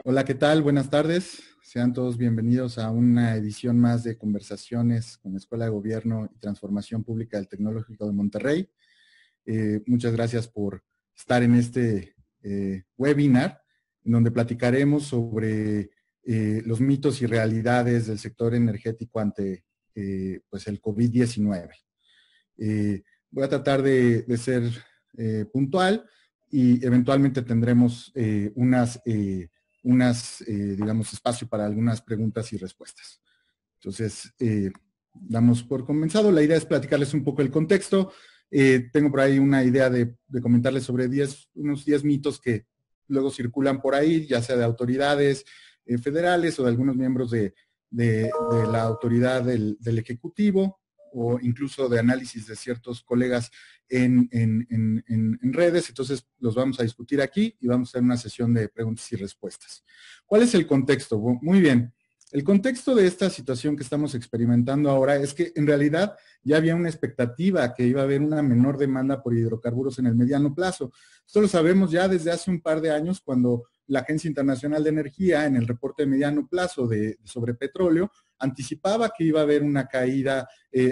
Hola, ¿qué tal? Buenas tardes. Sean todos bienvenidos a una edición más de Conversaciones con la Escuela de Gobierno y Transformación Pública del Tecnológico de Monterrey. Muchas gracias por estar en este webinar, en donde platicaremos sobre los mitos y realidades del sector energético ante pues el COVID-19. Voy a tratar de ser puntual y eventualmente tendremos digamos, espacio para algunas preguntas y respuestas. Entonces, damos por comenzado. La idea es platicarles un poco el contexto. Tengo por ahí una idea de comentarles sobre unos 10 mitos que luego circulan por ahí, ya sea de autoridades federales o de algunos miembros de la autoridad del Ejecutivo o incluso de análisis de ciertos colegas en redes. Entonces, los vamos a discutir aquí y vamos a hacer una sesión de preguntas y respuestas. ¿Cuál es el contexto? Muy bien. El contexto de esta situación que estamos experimentando ahora es que en realidad ya había una expectativa que iba a haber una menor demanda por hidrocarburos en el mediano plazo. Esto lo sabemos ya desde hace un par de años cuando la Agencia Internacional de Energía en el reporte de mediano plazo sobre petróleo anticipaba que iba a haber una caída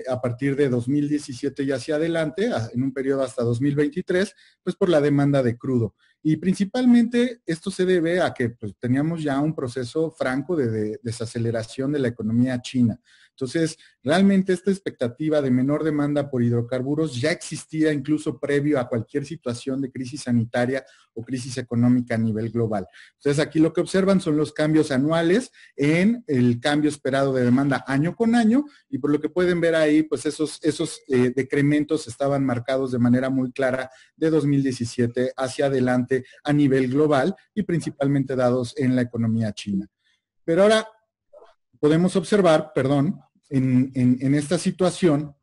a partir de 2017 y hacia adelante, en un periodo hasta 2023, pues por la demanda de crudo. Y principalmente esto se debe a que pues, teníamos ya un proceso franco de desaceleración de la economía china. Entonces, realmente esta expectativa de menor demanda por hidrocarburos ya existía incluso previo a cualquier situación de crisis sanitaria o crisis económica a nivel global. Entonces, aquí lo que observan son los cambios anuales en el cambio esperado de demanda año con año y por lo que pueden ver ahí, pues esos decrementos estaban marcados de manera muy clara de 2017 hacia adelante a nivel global y principalmente dados en la economía china. Pero ahora podemos observar, en esta situación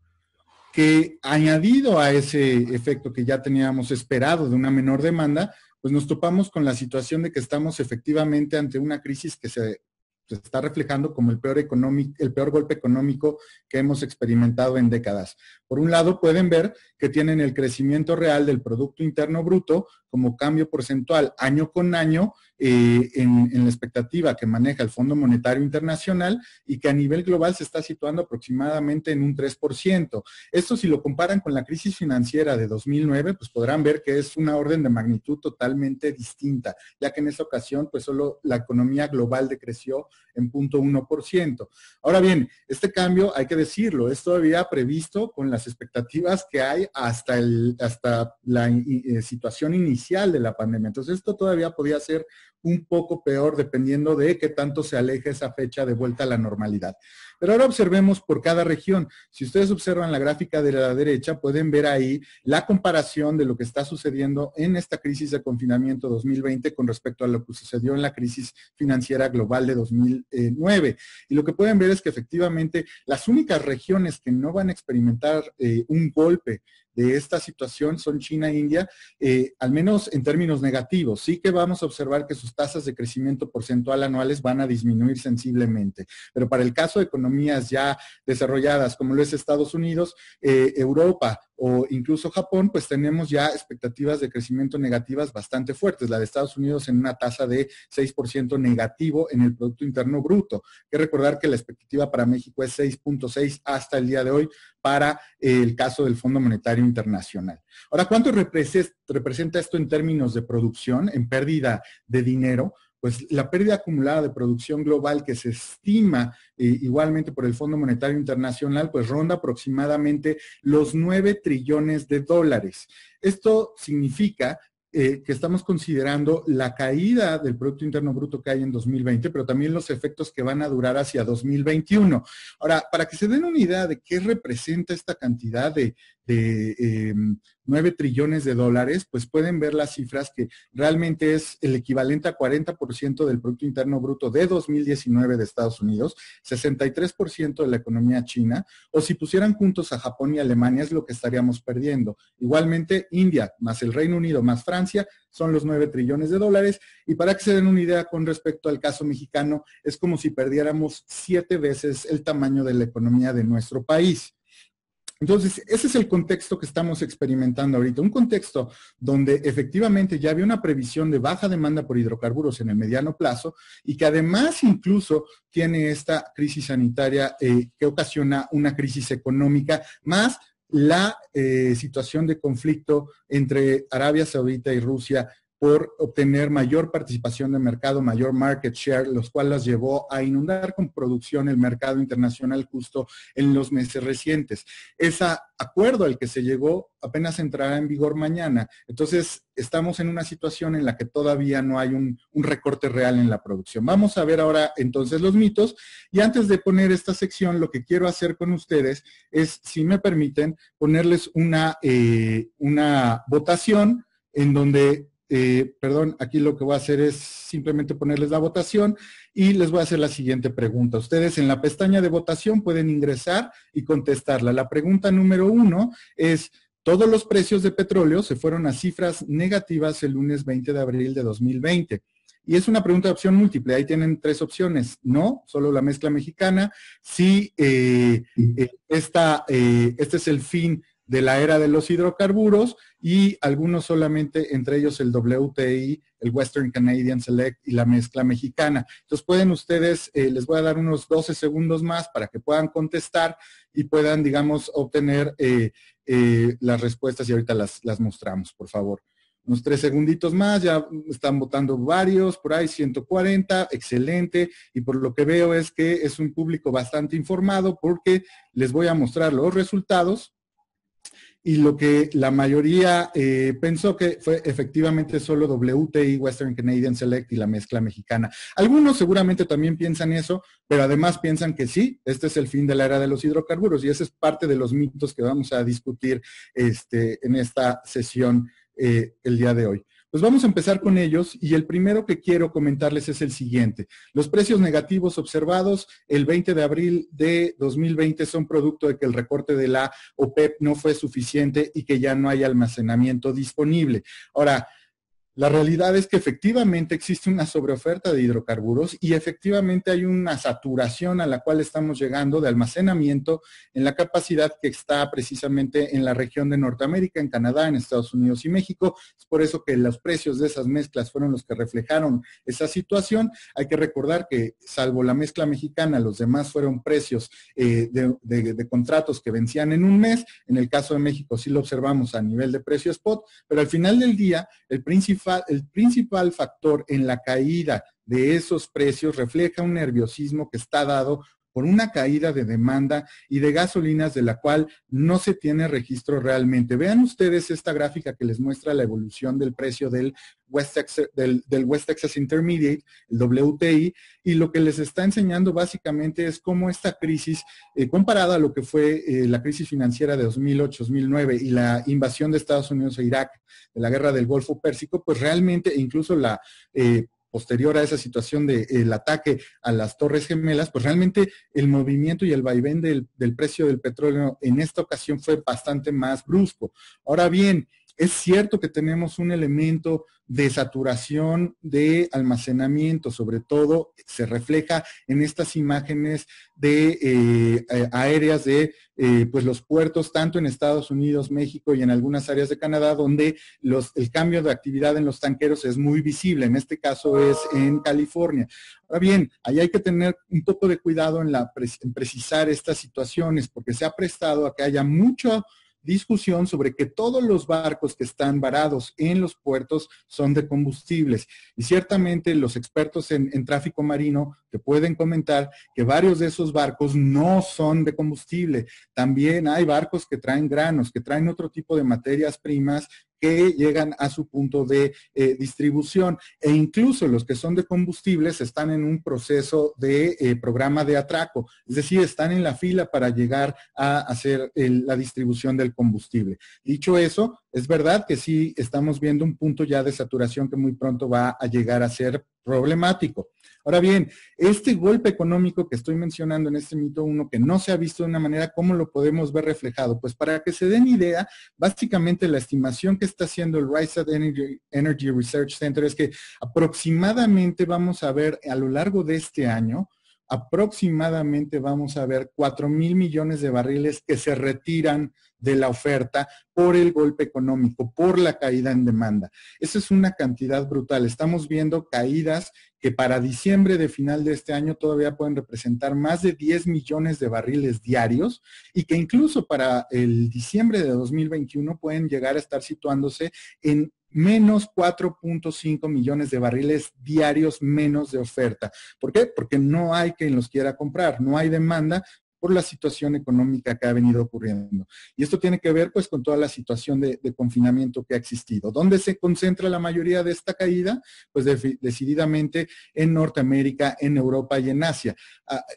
que añadido a ese efecto que ya teníamos esperado de una menor demanda, pues nos topamos con la situación de que estamos efectivamente ante una crisis que se está reflejando como el peor golpe económico que hemos experimentado en décadas. Por un lado, pueden ver que tienen el crecimiento real del Producto Interno Bruto como cambio porcentual año con año en la expectativa que maneja el Fondo Monetario Internacional y que a nivel global se está situando aproximadamente en un 3%. Esto si lo comparan con la crisis financiera de 2009, pues podrán ver que es una orden de magnitud totalmente distinta, ya que en esa ocasión pues solo la economía global decreció en 0.1%. Ahora bien, este cambio, hay que decirlo, es todavía previsto con las expectativas que hay hasta la situación inicial de la pandemia. Entonces, esto todavía podía ser un poco peor dependiendo de qué tanto se aleje esa fecha de vuelta a la normalidad. Pero ahora observemos por cada región. Si ustedes observan la gráfica de la derecha, pueden ver ahí la comparación de lo que está sucediendo en esta crisis de confinamiento 2020 con respecto a lo que sucedió en la crisis financiera global de 2009. Y lo que pueden ver es que efectivamente las únicas regiones que no van a experimentar un golpe de esta situación son China e India, al menos en términos negativos. Sí que vamos a observar que sus tasas de crecimiento porcentual anuales van a disminuir sensiblemente, pero para el caso de economías ya desarrolladas como lo es Estados Unidos, Europa o incluso Japón, pues tenemos ya expectativas de crecimiento negativas bastante fuertes. La de Estados Unidos en una tasa de 6% negativo en el Producto Interno Bruto. Hay que recordar que la expectativa para México es 6.6 hasta el día de hoy para el caso del Fondo Monetario Internacional. Ahora, ¿cuánto representa esto en términos de producción, en pérdida de dinero? Pues la pérdida acumulada de producción global que se estima igualmente por el Fondo Monetario Internacional, pues ronda aproximadamente los 9 trillones de dólares. Esto significa que estamos considerando la caída del Producto Interno Bruto que hay en 2020, pero también los efectos que van a durar hacia 2021. Ahora, para que se den una idea de qué representa esta cantidad de 9 trillones de dólares, pues pueden ver las cifras que realmente es el equivalente a 40% del Producto Interno Bruto de 2019 de Estados Unidos, 63% de la economía china, o si pusieran juntos a Japón y Alemania es lo que estaríamos perdiendo. Igualmente, India más el Reino Unido más Francia son los 9 trillones de dólares, y para que se den una idea con respecto al caso mexicano, es como si perdiéramos 7 veces el tamaño de la economía de nuestro país. Entonces, ese es el contexto que estamos experimentando ahorita, un contexto donde efectivamente ya había una previsión de baja demanda por hidrocarburos en el mediano plazo y que además incluso tiene esta crisis sanitaria que ocasiona una crisis económica, más la situación de conflicto entre Arabia Saudita y Rusia por obtener mayor participación de mercado, mayor market share, los cuales las llevó a inundar con producción el mercado internacional justo en los meses recientes. Ese acuerdo al que se llegó apenas entrará en vigor mañana. Entonces, estamos en una situación en la que todavía no hay un recorte real en la producción. Vamos a ver ahora entonces los mitos. Y antes de poner esta sección, lo que quiero hacer con ustedes es, si me permiten, ponerles una votación en donde aquí lo que voy a hacer es simplemente ponerles la votación y les voy a hacer la siguiente pregunta. Ustedes en la pestaña de votación pueden ingresar y contestarla. La pregunta número 1 es: todos los precios de petróleo se fueron a cifras negativas el lunes 20 de abril de 2020. Y es una pregunta de opción múltiple. Ahí tienen 3 opciones. No, solo la mezcla mexicana. Sí, este es el fin de la era de los hidrocarburos, y algunos solamente, entre ellos el WTI, el Western Canadian Select y la mezcla mexicana. Entonces pueden ustedes, les voy a dar unos 12 segundos más para que puedan contestar y puedan, digamos, obtener las respuestas, y ahorita las mostramos, por favor. Unos 3 segunditos más, ya están votando varios, por ahí 140, excelente, y por lo que veo es que es un público bastante informado, porque les voy a mostrar los resultados. Y lo que la mayoría pensó que fue efectivamente solo WTI, Western Canadian Select y la mezcla mexicana. Algunos seguramente también piensan eso, pero además piensan que sí, este es el fin de la era de los hidrocarburos, y ese es parte de los mitos que vamos a discutir en esta sesión el día de hoy. Pues vamos a empezar con ellos, y el primero que quiero comentarles es el siguiente. Los precios negativos observados el 20 de abril de 2020 son producto de que el recorte de la OPEP no fue suficiente y que ya no hay almacenamiento disponible. Ahora, la realidad es que efectivamente existe una sobreoferta de hidrocarburos y efectivamente hay una saturación a la cual estamos llegando de almacenamiento en la capacidad que está precisamente en la región de Norteamérica, en Canadá, en Estados Unidos y México. Es por eso que los precios de esas mezclas fueron los que reflejaron esa situación. Hay que recordar que, salvo la mezcla mexicana, los demás fueron precios de contratos que vencían en un mes. En el caso de México sí lo observamos a nivel de precio spot, pero al final del día el principal factor en la caída de esos precios refleja un nerviosismo que está dado por una caída de demanda y de gasolinas de la cual no se tiene registro realmente. Vean ustedes esta gráfica que les muestra la evolución del precio del West Texas Intermediate, el WTI, y lo que les está enseñando básicamente es cómo esta crisis, comparada a lo que fue la crisis financiera de 2008-2009 y la invasión de Estados Unidos a Irak, de la guerra del Golfo Pérsico, pues realmente, incluso la posterior a esa situación del ataque a las Torres Gemelas, pues realmente el movimiento y el vaivén del precio del petróleo en esta ocasión fue bastante más brusco. Ahora bien, es cierto que tenemos un elemento de saturación de almacenamiento, sobre todo se refleja en estas imágenes de aéreas de pues los puertos, tanto en Estados Unidos, México y en algunas áreas de Canadá, donde el cambio de actividad en los tanqueros es muy visible. En este caso es en California. Ahora bien, ahí hay que tener un poco de cuidado en precisar estas situaciones, porque se ha prestado a que haya mucho discusión sobre que todos los barcos que están varados en los puertos son de combustibles. Y ciertamente los expertos en tráfico marino te pueden comentar que varios de esos barcos no son de combustible. También hay barcos que traen granos, que traen otro tipo de materias primas que llegan a su punto de distribución, e incluso los que son de combustibles están en un proceso de programa de atraco, es decir, están en la fila para llegar a hacer la distribución del combustible. Dicho eso, es verdad que sí estamos viendo un punto ya de saturación que muy pronto va a llegar a ser problemático. Ahora bien, este golpe económico que estoy mencionando en este mito 1, que no se ha visto de una manera, ¿cómo lo podemos ver reflejado? Pues para que se den idea, básicamente la estimación que está haciendo el Rystad Energy Research Center es que aproximadamente vamos a ver a lo largo de este año aproximadamente vamos a ver 4,000 millones de barriles que se retiran de la oferta por el golpe económico, por la caída en demanda. Esa es una cantidad brutal. Estamos viendo caídas que para diciembre de final de este año todavía pueden representar más de 10 millones de barriles diarios y que incluso para el diciembre de 2021 pueden llegar a estar situándose en menos 4,5 millones de barriles diarios menos de oferta. ¿Por qué? Porque no hay quien los quiera comprar, no hay demanda por la situación económica que ha venido ocurriendo. Y esto tiene que ver pues con toda la situación de confinamiento que ha existido. ¿Dónde se concentra la mayoría de esta caída? Pues decididamente en Norteamérica, en Europa y en Asia.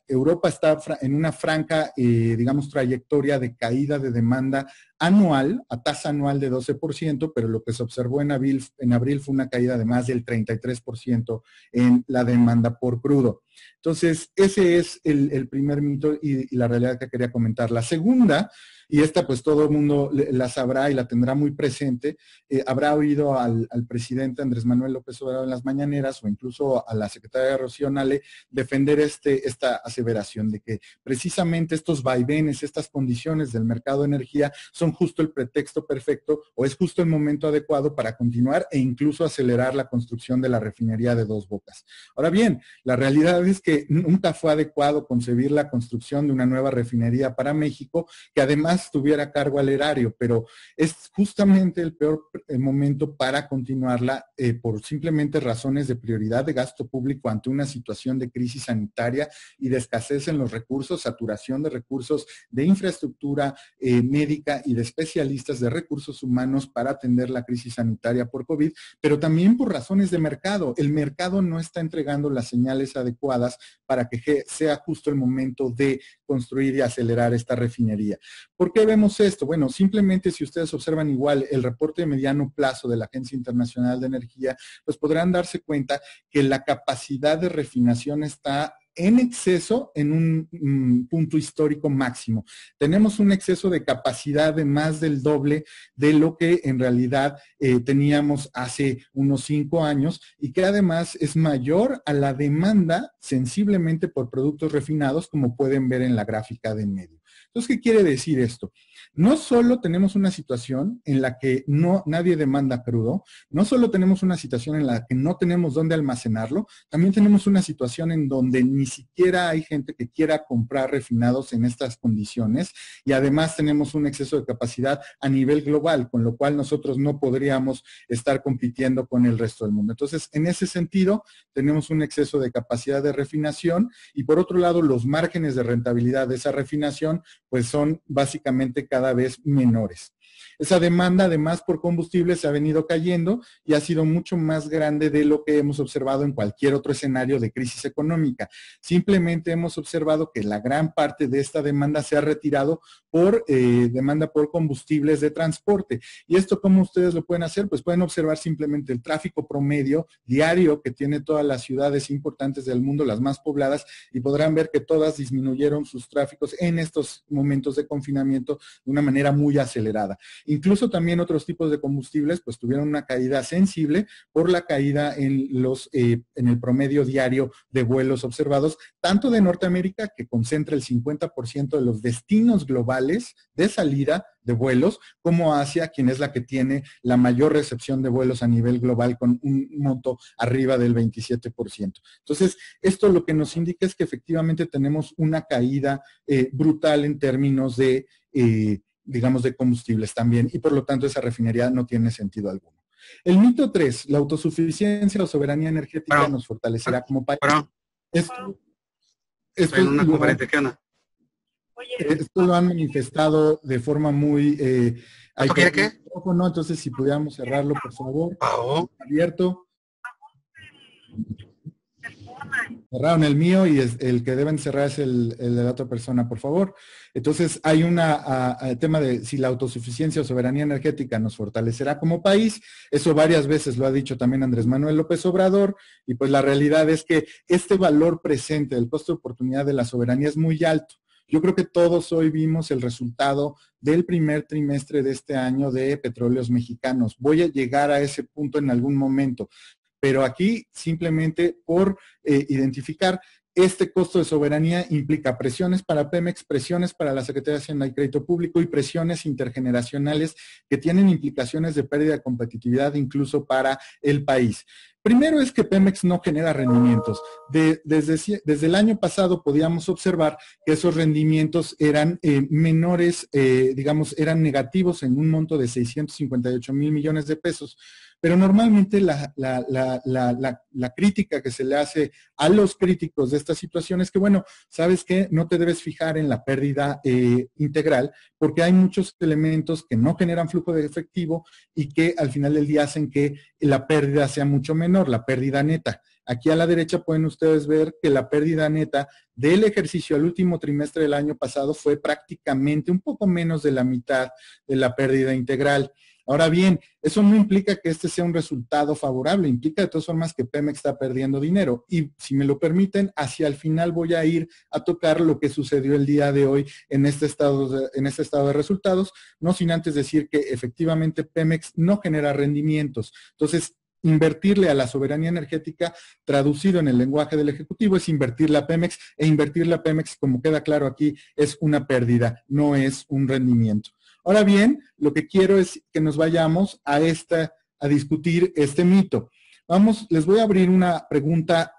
Europa está en una franca, digamos, trayectoria de caída de demanda anual, a tasa anual de 12%, pero lo que se observó en abril fue una caída de más del 33% en la demanda por crudo. Entonces, ese es el primer mito y la realidad que quería comentar. La segunda, y esta pues todo el mundo la sabrá y la tendrá muy presente, habrá oído al presidente Andrés Manuel López Obrador en las mañaneras o incluso a la secretaria Rocío Nale defender esta aseveración de que precisamente estos vaivenes, estas condiciones del mercado de energía son justo el pretexto perfecto o es justo el momento adecuado para continuar e incluso acelerar la construcción de la refinería de Dos Bocas. Ahora bien, la realidad es que nunca fue adecuado concebir la construcción de una nueva refinería para México que además tuviera a cargo al erario, pero es justamente el peor momento para continuarla por simplemente razones de prioridad de gasto público ante una situación de crisis sanitaria y de escasez en los recursos, saturación de recursos de infraestructura médica y de especialistas de recursos humanos para atender la crisis sanitaria por COVID, pero también por razones de mercado. El mercado no está entregando las señales adecuadas para que sea justo el momento de construir y acelerar esta refinería. ¿Por qué vemos esto? Bueno, simplemente si ustedes observan igual el reporte de mediano plazo de la Agencia Internacional de Energía, pues podrán darse cuenta que la capacidad de refinación está en exceso en un punto histórico máximo. Tenemos un exceso de capacidad de más del doble de lo que en realidad teníamos hace unos 5 años y que además es mayor a la demanda sensiblemente por productos refinados, como pueden ver en la gráfica de en medio. Entonces, ¿qué quiere decir esto? No solo tenemos una situación en la que nadie demanda crudo, no solo tenemos una situación en la que no tenemos dónde almacenarlo, también tenemos una situación en donde ni siquiera hay gente que quiera comprar refinados en estas condiciones y además tenemos un exceso de capacidad a nivel global, con lo cual nosotros no podríamos estar compitiendo con el resto del mundo. Entonces, en ese sentido, tenemos un exceso de capacidad de refinación y por otro lado, los márgenes de rentabilidad de esa refinación pues son básicamente cada vez menores. Esa demanda, además, por combustible se ha venido cayendo y ha sido mucho más grande de lo que hemos observado en cualquier otro escenario de crisis económica. Simplemente hemos observado que la gran parte de esta demanda se ha retirado por demanda por combustibles de transporte. ¿Y esto cómo ustedes lo pueden hacer? Pues pueden observar simplemente el tráfico promedio diario que tiene todas las ciudades importantes del mundo, las más pobladas, y podrán ver que todas disminuyeron sus tráficos en estos momentos de confinamiento de una manera muy acelerada. Incluso también otros tipos de combustibles pues tuvieron una caída sensible por la caída en el promedio diario de vuelos observados, tanto de Norteamérica, que concentra el 50% de los destinos globales de salida de vuelos, como Asia, quien es la que tiene la mayor recepción de vuelos a nivel global con un monto arriba del 27%. Entonces, esto lo que nos indica es que efectivamente tenemos una caída brutal en términos de digamos, de combustibles también, y por lo tanto esa refinería no tiene sentido alguno. El mito 3, la autosuficiencia o soberanía energética nos fortalecerá como país. Esto en una conferencia, ¿qué onda? Esto lo han manifestado de forma muy... ¿Esto quiere qué? No, entonces si pudiéramos cerrarlo, por favor. Abierto. Cerraron el mío y el que deben cerrar es el de la otra persona, por favor. Entonces, hay un tema de si la autosuficiencia o soberanía energética nos fortalecerá como país. Eso varias veces lo ha dicho también Andrés Manuel López Obrador. Y pues la realidad es que este valor presente del costo de oportunidad de la soberanía es muy alto. Yo creo que todos hoy vimos el resultado del primer trimestre de este año de Petróleos Mexicanos. Voy a llegar a ese punto en algún momento. Pero aquí simplemente por identificar este costo de soberanía implica presiones para Pemex, presiones para la Secretaría de Hacienda y Crédito Público y presiones intergeneracionales que tienen implicaciones de pérdida de competitividad incluso para el país. Primero es que Pemex no genera rendimientos. Desde el año pasado podíamos observar que esos rendimientos eran menores, digamos, eran negativos en un monto de 658 mil millones de pesos. Pero normalmente la crítica que se le hace a los críticos de esta situación es que, bueno, ¿sabes qué? No te debes fijar en la pérdida integral porque hay muchos elementos que no generan flujo de efectivo y que al final del día hacen que la pérdida sea mucho menor, la pérdida neta. Aquí a la derecha pueden ustedes ver que la pérdida neta del ejercicio al último trimestre del año pasado fue prácticamente un poco menos de la mitad de la pérdida integral. Ahora bien, eso no implica que este sea un resultado favorable, implica de todas formas que Pemex está perdiendo dinero. Y si me lo permiten, hacia el final voy a ir a tocar lo que sucedió el día de hoy en este estado de resultados, no sin antes decir que efectivamente Pemex no genera rendimientos. Entonces, invertirle a la soberanía energética, traducido en el lenguaje del Ejecutivo, es invertirle a Pemex, e invertirle a Pemex, como queda claro aquí, es una pérdida, no es un rendimiento. Ahora bien, lo que quiero es que nos vayamos a discutir este mito. Les voy a abrir una pregunta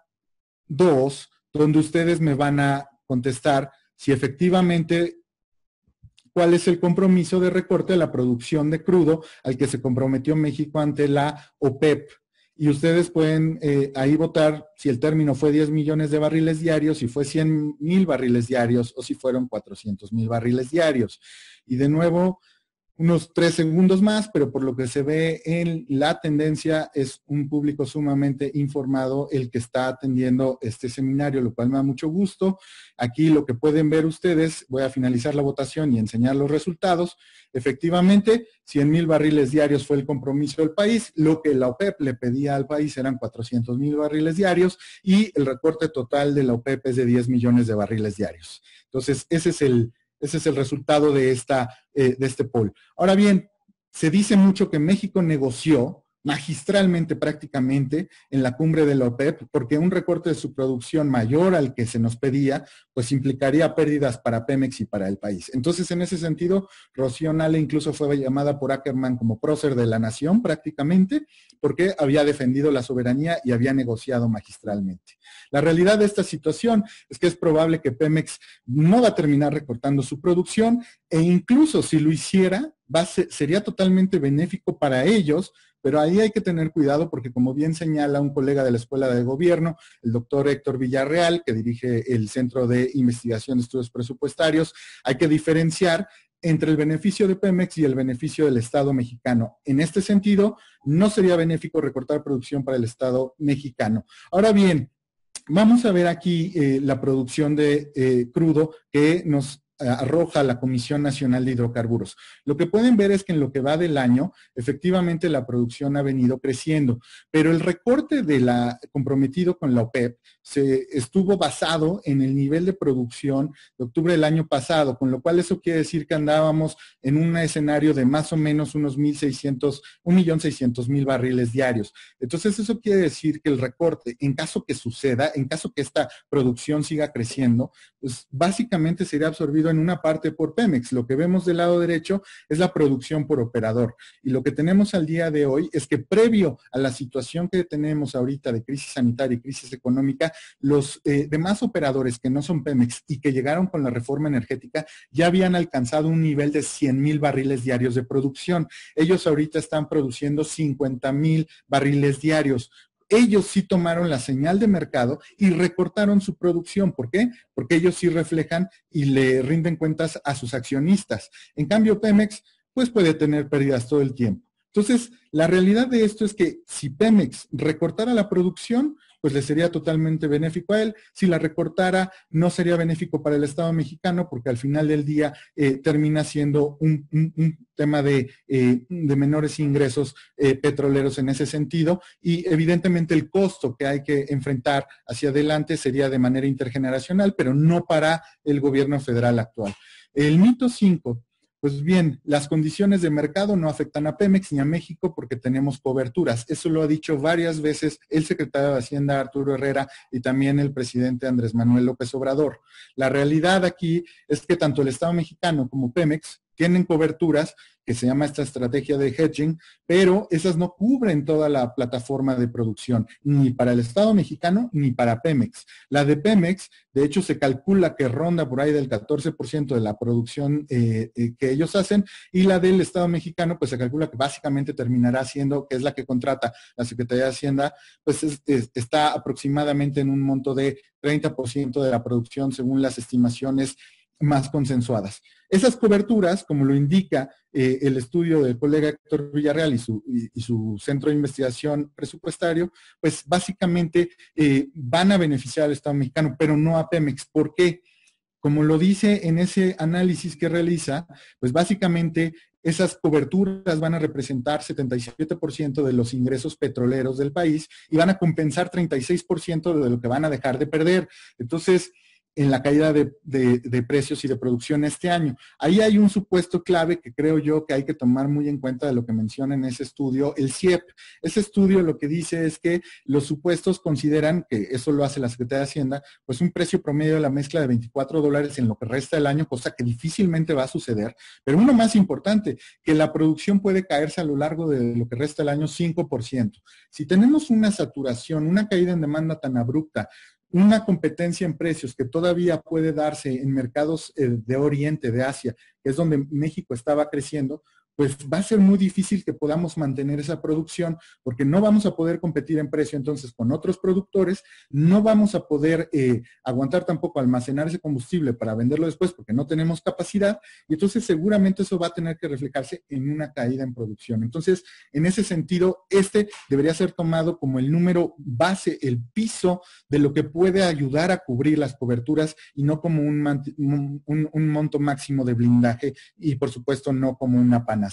2, donde ustedes me van a contestar si efectivamente cuál es el compromiso de recorte de la producción de crudo al que se comprometió México ante la OPEP. Y ustedes pueden ahí votar si el término fue 10 millones de barriles diarios, si fue 100,000 barriles diarios o si fueron 400,000 barriles diarios. Y de nuevo, unos 3 segundos más, pero por lo que se ve en la tendencia es un público sumamente informado el que está atendiendo este seminario, lo cual me da mucho gusto. Aquí lo que pueden ver ustedes, voy a finalizar la votación y enseñar los resultados. Efectivamente, 100,000 barriles diarios fue el compromiso del país. Lo que la OPEP le pedía al país eran 400,000 barriles diarios y el recorte total de la OPEP es de 10 millones de barriles diarios. Entonces, ese es el resultado de este poll. Ahora bien, se dice mucho que México negoció magistralmente prácticamente en la cumbre de la OPEP, porque un recorte de su producción mayor al que se nos pedía, pues implicaría pérdidas para Pemex y para el país. Entonces, en ese sentido, Rocío Nale incluso fue llamada por Ackerman como prócer de la nación prácticamente, porque había defendido la soberanía y había negociado magistralmente. La realidad de esta situación es que es probable que Pemex no va a terminar recortando su producción e incluso si lo hiciera, sería totalmente benéfico para ellos, pero ahí hay que tener cuidado porque como bien señala un colega de la Escuela de Gobierno, el doctor Héctor Villarreal, que dirige el Centro de Investigación de Estudios Presupuestarios, hay que diferenciar entre el beneficio de Pemex y el beneficio del Estado mexicano. En este sentido, no sería benéfico recortar producción para el Estado mexicano. Ahora bien, vamos a ver aquí la producción de crudo que nos arroja la Comisión Nacional de Hidrocarburos. Lo que pueden ver es que en lo que va del año, efectivamente la producción ha venido creciendo, pero el recorte comprometido con la OPEP se estuvo basado en el nivel de producción de octubre del año pasado, con lo cual eso quiere decir que andábamos en un escenario de más o menos unos 1,600,000 barriles diarios. Entonces eso quiere decir que el recorte, en caso que suceda, en caso que esta producción siga creciendo, pues básicamente sería absorbido en una parte por Pemex. Lo que vemos del lado derecho es la producción por operador. Y lo que tenemos al día de hoy es que previo a la situación que tenemos ahorita de crisis sanitaria y crisis económica, los demás operadores que no son Pemex y que llegaron con la reforma energética ya habían alcanzado un nivel de 100,000 barriles diarios de producción. Ellos ahorita están produciendo 50,000 barriles diarios. Ellos sí tomaron la señal de mercado y recortaron su producción. ¿Por qué? Porque ellos sí reflejan y le rinden cuentas a sus accionistas. En cambio, Pemex, pues puede tener pérdidas todo el tiempo. Entonces, la realidad de esto es que si Pemex recortara la producción, pues le sería totalmente benéfico a él. Si la recortara, no sería benéfico para el Estado mexicano, porque al final del día termina siendo un tema de menores ingresos petroleros en ese sentido, y evidentemente el costo que hay que enfrentar hacia adelante sería de manera intergeneracional, pero no para el gobierno federal actual. El mito 5 Pues bien, las condiciones de mercado no afectan a Pemex ni a México porque tenemos coberturas. Eso lo ha dicho varias veces el secretario de Hacienda, Arturo Herrera, y también el presidente Andrés Manuel López Obrador. La realidad aquí es que tanto el Estado mexicano como Pemex tienen coberturas, que se llama esta estrategia de hedging, pero esas no cubren toda la plataforma de producción, ni para el Estado mexicano ni para Pemex. La de Pemex, de hecho, se calcula que ronda por ahí del 14% de la producción que ellos hacen, y la del Estado mexicano, pues se calcula que básicamente terminará siendo, que es la que contrata la Secretaría de Hacienda, pues está aproximadamente en un monto de 30% de la producción según las estimaciones más consensuadas. Esas coberturas, como lo indica el estudio del colega Héctor Villarreal y su centro de investigación presupuestario, pues básicamente van a beneficiar al Estado mexicano, pero no a Pemex. ¿Por qué? Como lo dice en ese análisis que realiza, pues básicamente esas coberturas van a representar 77% de los ingresos petroleros del país y van a compensar 36% de lo que van a dejar de perder. Entonces, en la caída de precios y de producción este año. Ahí hay un supuesto clave que creo yo que hay que tomar muy en cuenta de lo que menciona en ese estudio, el CIEP. Ese estudio lo que dice es que los supuestos consideran, que eso lo hace la Secretaría de Hacienda, pues un precio promedio de la mezcla de $24 en lo que resta del año, cosa que difícilmente va a suceder. Pero uno más importante, que la producción puede caerse a lo largo de lo que resta del año 5%. Si tenemos una saturación, una caída en demanda tan abrupta, una competencia en precios que todavía puede darse en mercados de Oriente, de Asia, que es donde México estaba creciendo, pues va a ser muy difícil que podamos mantener esa producción porque no vamos a poder competir en precio entonces con otros productores, no vamos a poder aguantar tampoco almacenar ese combustible para venderlo después porque no tenemos capacidad y entonces seguramente eso va a tener que reflejarse en una caída en producción. Entonces, en ese sentido, este debería ser tomado como el número base, el piso de lo que puede ayudar a cubrir las coberturas y no como un monto máximo de blindaje y por supuesto no como una panacea.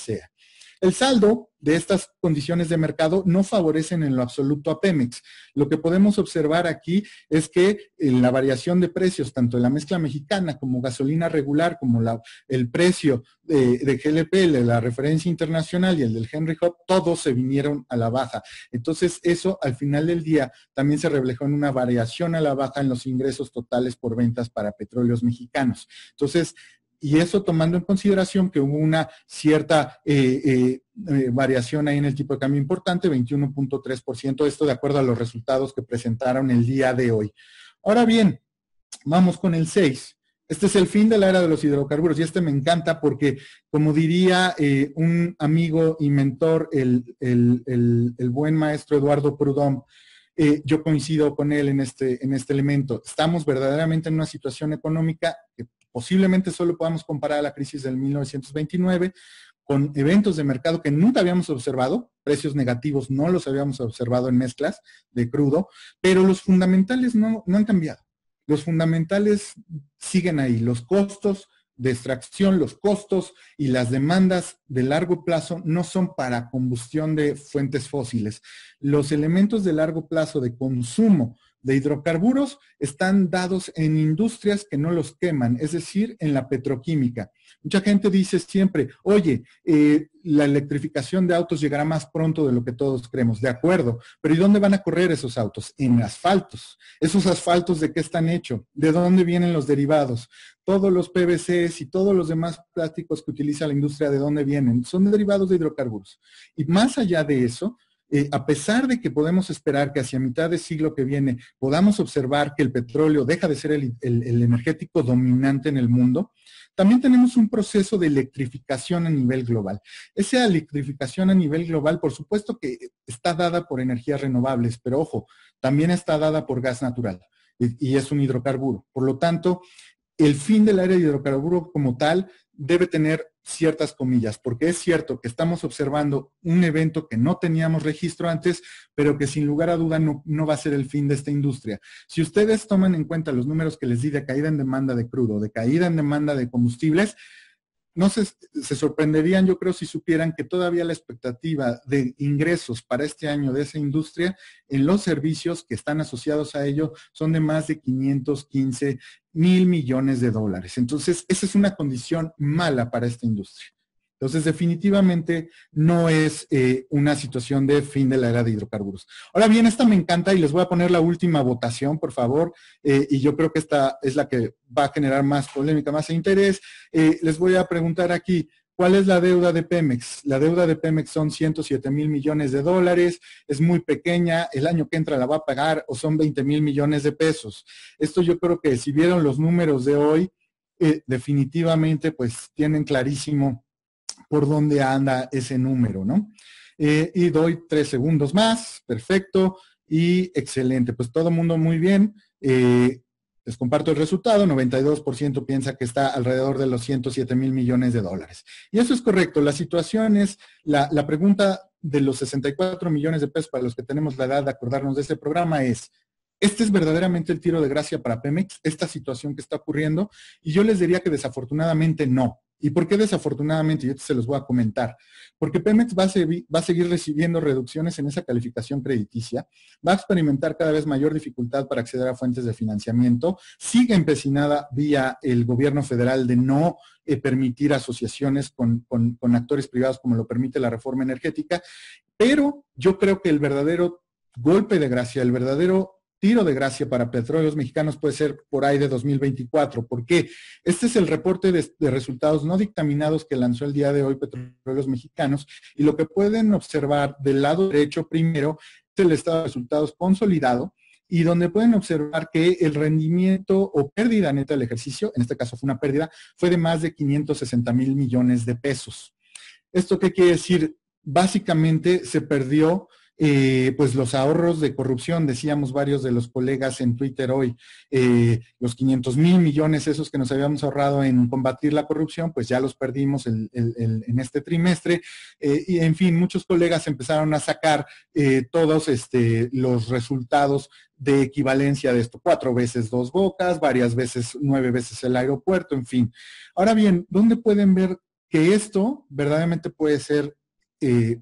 El saldo de estas condiciones de mercado no favorecen en lo absoluto a Pemex. Lo que podemos observar aquí es que en la variación de precios, tanto en la mezcla mexicana como gasolina regular, como el precio de GLP, de la referencia internacional y el del Henry Hub, todos se vinieron a la baja. Entonces, eso al final del día también se reflejó en una variación a la baja en los ingresos totales por ventas para petróleos mexicanos. Entonces, y eso tomando en consideración que hubo una cierta variación ahí en el tipo de cambio importante, 21.3%, esto de acuerdo a los resultados que presentaron el día de hoy. Ahora bien, vamos con el 6. Este es el fin de la era de los hidrocarburos y este me encanta porque, como diría un amigo y mentor, el buen maestro Eduardo Prudhomme, yo coincido con él en este elemento. Estamos verdaderamente en una situación económica que posiblemente solo podamos comparar a la crisis del 1929, con eventos de mercado que nunca habíamos observado, precios negativos no los habíamos observado en mezclas de crudo, pero los fundamentales no han cambiado. Los fundamentales siguen ahí, los costos de extracción, los costos y las demandas de largo plazo no son para combustión de fuentes fósiles. Los elementos de largo plazo de consumo de hidrocarburos están dados en industrias que no los queman, es decir, en la petroquímica. Mucha gente dice siempre, oye, la electrificación de autos llegará más pronto de lo que todos creemos. De acuerdo, pero ¿y dónde van a correr esos autos? En asfaltos. ¿Esos asfaltos de qué están hechos? ¿De dónde vienen los derivados? Todos los PVCs y todos los demás plásticos que utiliza la industria, ¿de dónde vienen? Son derivados de hidrocarburos. Y más allá de eso, a pesar de que podemos esperar que hacia mitad del siglo que viene podamos observar que el petróleo deja de ser el energético dominante en el mundo, también tenemos un proceso de electrificación a nivel global. Esa electrificación a nivel global, por supuesto que está dada por energías renovables, pero ojo, también está dada por gas natural y es un hidrocarburo. Por lo tanto, el fin del área de hidrocarburo como tal debe tener ciertas comillas, porque es cierto que estamos observando un evento que no teníamos registro antes, pero que sin lugar a duda no va a ser el fin de esta industria. Si ustedes toman en cuenta los números que les di de caída en demanda de crudo, de caída en demanda de combustibles, no se sorprenderían, yo creo, si supieran que todavía la expectativa de ingresos para este año de esa industria en los servicios que están asociados a ello son de más de 515,000 millones de dólares. Entonces, esa es una condición mala para esta industria. Entonces, definitivamente no es una situación de fin de la era de hidrocarburos. Ahora bien, esta me encanta y les voy a poner la última votación, por favor, y yo creo que esta es la que va a generar más polémica, más interés. Les voy a preguntar aquí, ¿cuál es la deuda de Pemex? La deuda de Pemex son 107,000 millones de dólares, es muy pequeña, el año que entra la va a pagar o son 20,000 millones de pesos. Esto yo creo que si vieron los números de hoy, definitivamente pues tienen clarísimo por dónde anda ese número, ¿no? Y doy 3 segundos más, perfecto, y excelente. Pues todo el mundo muy bien. Les comparto el resultado, 92% piensa que está alrededor de los 107,000 millones de dólares. Y eso es correcto, la situación es, la pregunta de los 64 millones de pesos para los que tenemos la edad de acordarnos de este programa es, ¿este es verdaderamente el tiro de gracia para Pemex, esta situación que está ocurriendo? Y yo les diría que desafortunadamente no. ¿Y por qué desafortunadamente? Yo se los voy a comentar. Porque Pemex va a seguir recibiendo reducciones en esa calificación crediticia, va a experimentar cada vez mayor dificultad para acceder a fuentes de financiamiento, sigue empecinada vía el gobierno federal de no permitir asociaciones con actores privados como lo permite la reforma energética, pero yo creo que el verdadero golpe de gracia, el verdadero tiro de gracia para Petróleos Mexicanos puede ser por ahí de 2024. ¿Por qué? Este es el reporte de resultados no dictaminados que lanzó el día de hoy Petróleos Mexicanos y lo que pueden observar del lado derecho primero es el estado de resultados consolidado y donde pueden observar que el rendimiento o pérdida neta del ejercicio, en este caso fue una pérdida, fue de más de 560,000 millones de pesos. ¿Esto qué quiere decir? Básicamente se perdió pues los ahorros de corrupción, decíamos varios de los colegas en Twitter hoy, los 500,000 millones esos que nos habíamos ahorrado en combatir la corrupción, pues ya los perdimos en este trimestre, y en fin, muchos colegas empezaron a sacar todos los resultados de equivalencia de esto, 4 veces Dos Bocas, varias veces, 9 veces el aeropuerto, en fin. Ahora bien, ¿dónde pueden ver que esto verdaderamente puede ser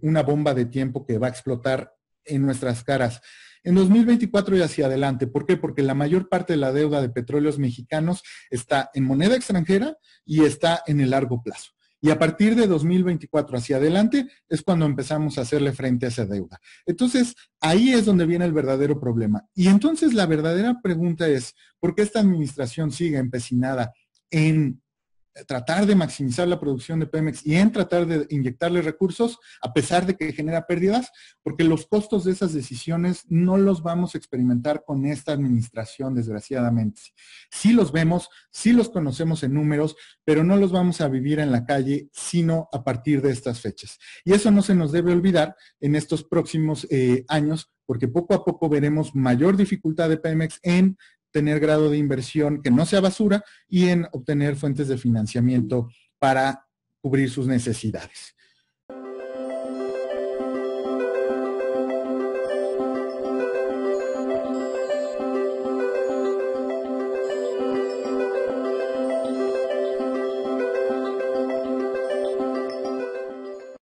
una bomba de tiempo que va a explotar en nuestras caras en 2024 y hacia adelante? ¿Por qué? Porque la mayor parte de la deuda de Petróleos Mexicanos está en moneda extranjera y está en el largo plazo. Y a partir de 2024 hacia adelante es cuando empezamos a hacerle frente a esa deuda. Entonces, ahí es donde viene el verdadero problema. Y entonces la verdadera pregunta es, ¿por qué esta administración sigue empecinada en tratar de maximizar la producción de Pemex y en tratar de inyectarle recursos a pesar de que genera pérdidas? Porque los costos de esas decisiones no los vamos a experimentar con esta administración, desgraciadamente. Sí los vemos, sí los conocemos en números, pero no los vamos a vivir en la calle, sino a partir de estas fechas. Y eso no se nos debe olvidar en estos próximos años, porque poco a poco veremos mayor dificultad de Pemex en tener grado de inversión que no sea basura y en obtener fuentes de financiamiento para cubrir sus necesidades.